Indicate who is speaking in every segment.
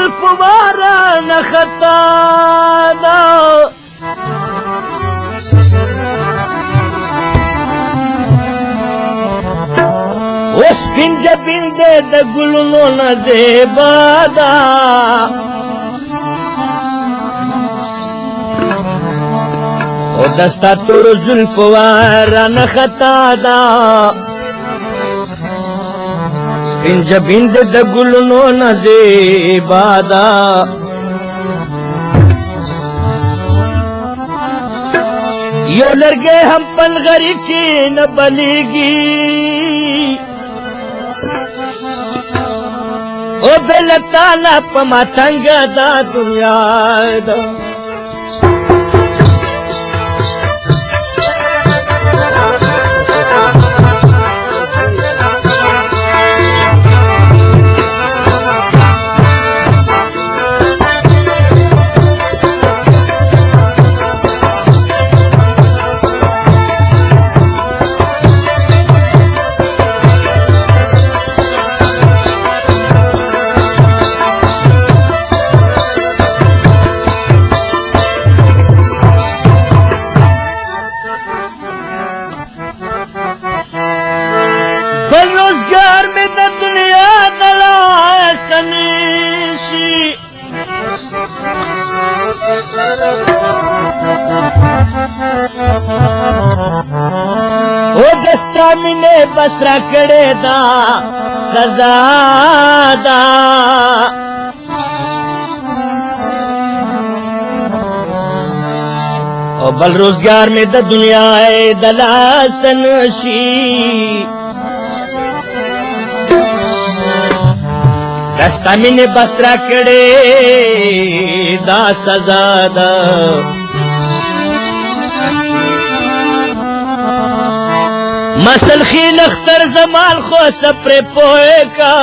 Speaker 1: زلفو باران خطا دا اوس پنجه بنده د ګلونو نه زیبا دا او دستا تور زلفو باران خطا دا پنجه بنده د ګلونو نه زیبا دا یو لرګی هم پلغری کې نه بلیږي او بل تعالی په ماتنګ دا دنیا دا रोजगार में तो दुनिया दलाशनीशी ओ दस्ता मिने बसरा कड़े दा सजा दा ओ बल रोजगार में तो दुनिया है दलाशनीशी दस्ता मिने बसरा कड़े दा सजा दा मसल खील अख्तर जमाल खो सपरे पोए का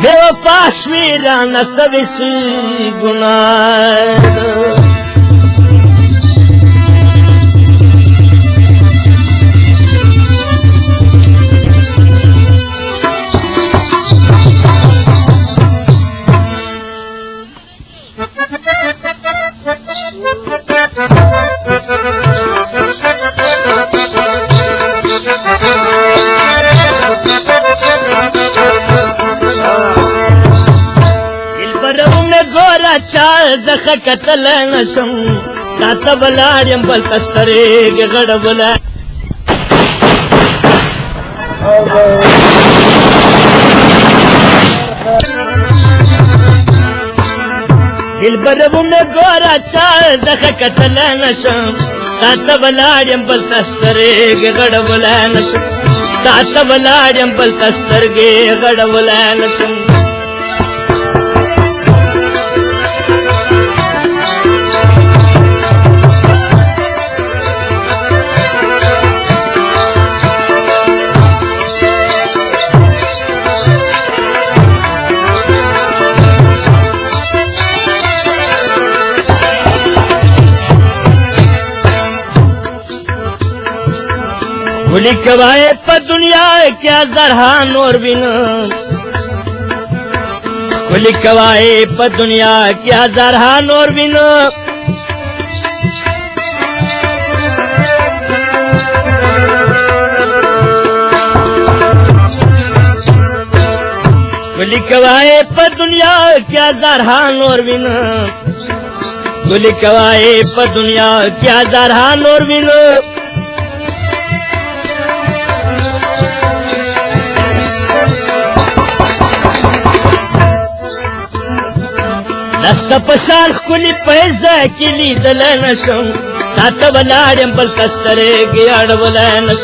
Speaker 1: बेवफा श्वीरा न सविसी गुनाह गोरा चाल दख कतल नशम ताता बलाड़ियम बल तस्तरे के गड़ बोला दिल बरबू में गोरा चाल दख कतल नशम ताता बलाड़ियम बल तस्तरे के गड़ बोला नशम ताता बलाड़ियम बल तस्तर के गड़ बोला नशम गुली कवाए पर दुनिया क्या जरहान और बिना गुली कवाए पर दुनिया क्या जरहान और बिना गुली कवाए पर दुनिया क्या जरहान और बिना गुली कवाए पर दुनिया क्या जरहान और बिना नस्ता पशान खुली पैसा किली दलनशम ताता बलाड़ियम बल तस्तरे गे अड़वलनश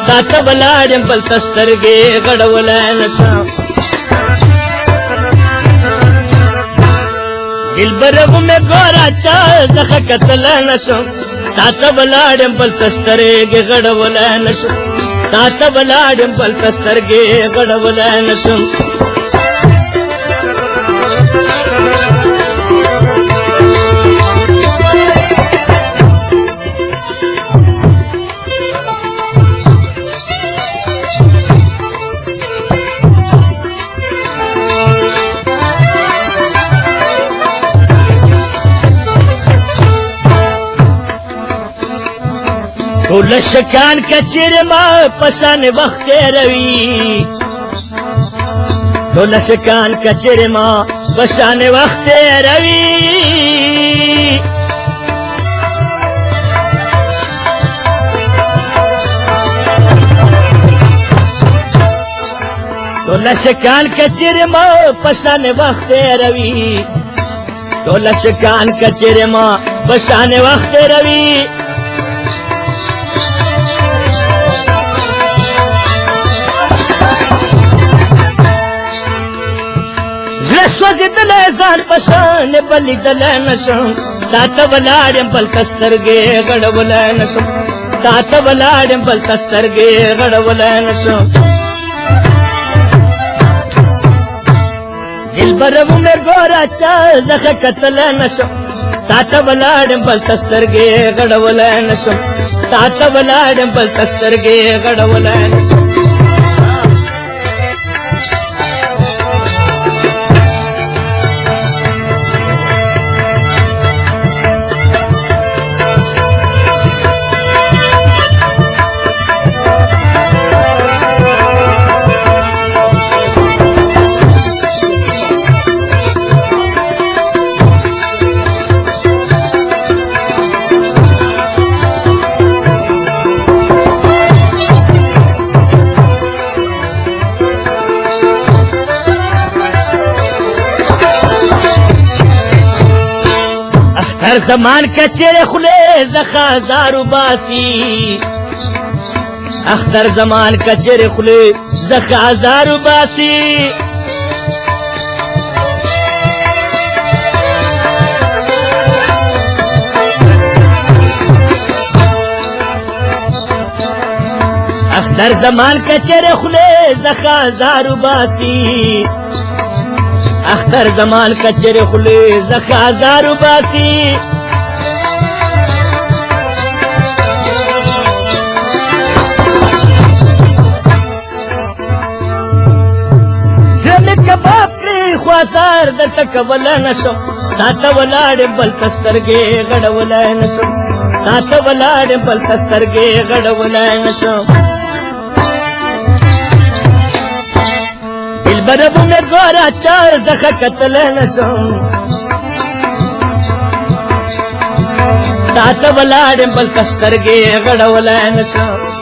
Speaker 1: ताता बलाड़ियम बल तस्तर गे गड़वलनश दिल बरबू में गोरा चाल दख कतलनशम ताता बलाड़ियम बल तस्तरे गे गड़वलनश ताता बलाड़ियम बल तस्तर गे गड़वलनशम ټول شکان کچیر ما پشان وخت تیروي ټول شکان کچیر ما پشان وخت تیروي ټول شکان کچیر ما پشان وخت تیروي ټول شکان کچیر ما پشان وخت تیروي سوځېدلی ځان په شان بلیدلی نشم تا ته ولاړ یم بلته سترګې غړولی نشم تا ته ولاړ یم بلته سترګې غړولی نشم دلبره ومې ګوره چا زه ښه کتلی نشم تا ته ولاړ یم بلته سترګې غړولی نشم تا ته ولاړ یم بلته سترګې غړولی نشم هر زمان کچر خلے زخا زارو باسی اختر زمان کچر خلے زخا زارو باسی اختر زمان کچر خلے زخا زارو باسی اختر زمان کچر خلی زخا زارو باسی زمی کباب کری خواسار در تکولا نشم تا تا ولاړ بل تسترګې غړولی نشم تا تا ولاړ بل تسترګې غړولی نشم بربو میں گورا چار زخا قتل نشم تا تا ولاړ بل تسترګې غړولی نشم